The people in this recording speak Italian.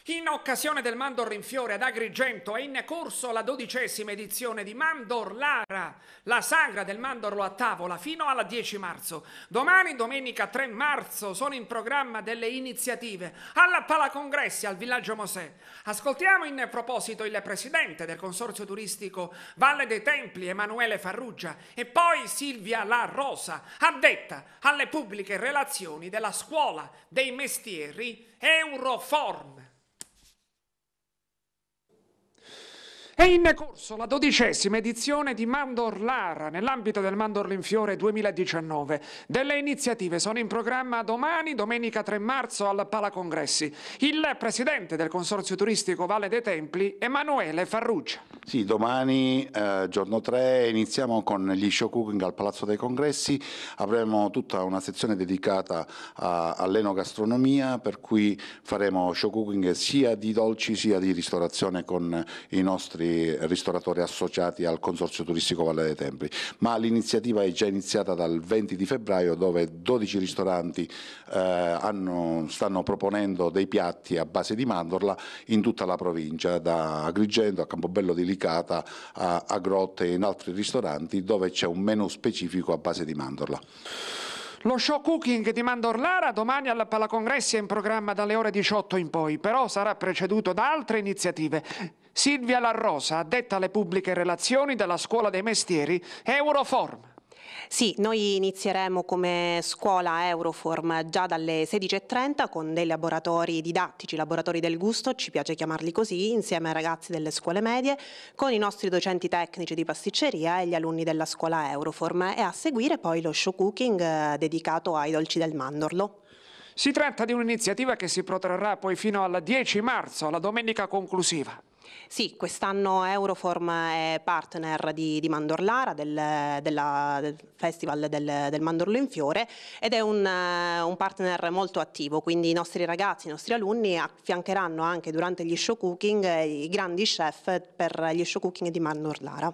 In occasione del Mandorlo in Fiore ad Agrigento è in corso la 12ª edizione di Mandorlara, la sagra del mandorlo a tavola fino al 10 marzo. Domani, domenica 3 marzo, sono in programma delle iniziative alla Palacongressi al Villaggio Mosè. Ascoltiamo in proposito il presidente del consorzio turistico Valle dei Templi, Emanuele Farrugia, e poi Silvia La Rosa, addetta alle pubbliche relazioni della Scuola dei Mestieri Euroform. È in corso la 12ª edizione di Mandorlara nell'ambito del Mandorlo in Fiore 2019. Delle iniziative sono in programma domani, domenica 3 marzo, al Palacongressi. Il presidente del consorzio turistico Valle dei Templi, Emanuele Farrugia. Sì, domani, giorno 3, iniziamo con gli show cooking al Palazzo dei Congressi. Avremo tutta una sezione dedicata all'enogastronomia, per cui faremo show cooking sia di dolci sia di ristorazione con i nostri ristoratori associati al Consorzio Turistico Valle dei Templi, ma l'iniziativa è già iniziata dal 20 di febbraio, dove 12 ristoranti stanno proponendo dei piatti a base di mandorla in tutta la provincia, da Agrigento a Campobello di Licata a Grotte e in altri ristoranti, dove c'è un menù specifico a base di mandorla. Lo show cooking di Mandorlara domani al Palacongressi è in programma dalle ore 18 in poi, però sarà preceduto da altre iniziative. Silvia La Rosa, addetta alle pubbliche relazioni della Scuola dei Mestieri Euroform. Sì, noi inizieremo come scuola Euroform già dalle 16:30 con dei laboratori didattici, laboratori del gusto, ci piace chiamarli così, insieme ai ragazzi delle scuole medie, con i nostri docenti tecnici di pasticceria e gli alunni della scuola Euroform, e a seguire poi lo show cooking dedicato ai dolci del mandorlo. Si tratta di un'iniziativa che si protrarrà poi fino al 10 marzo, la domenica conclusiva. Sì, quest'anno Euroform è partner di Mandorlara, del Festival del Mandorlo in Fiore, ed è un partner molto attivo, quindi i nostri ragazzi, i nostri alunni affiancheranno anche durante gli show cooking i grandi chef per gli show cooking di Mandorlara.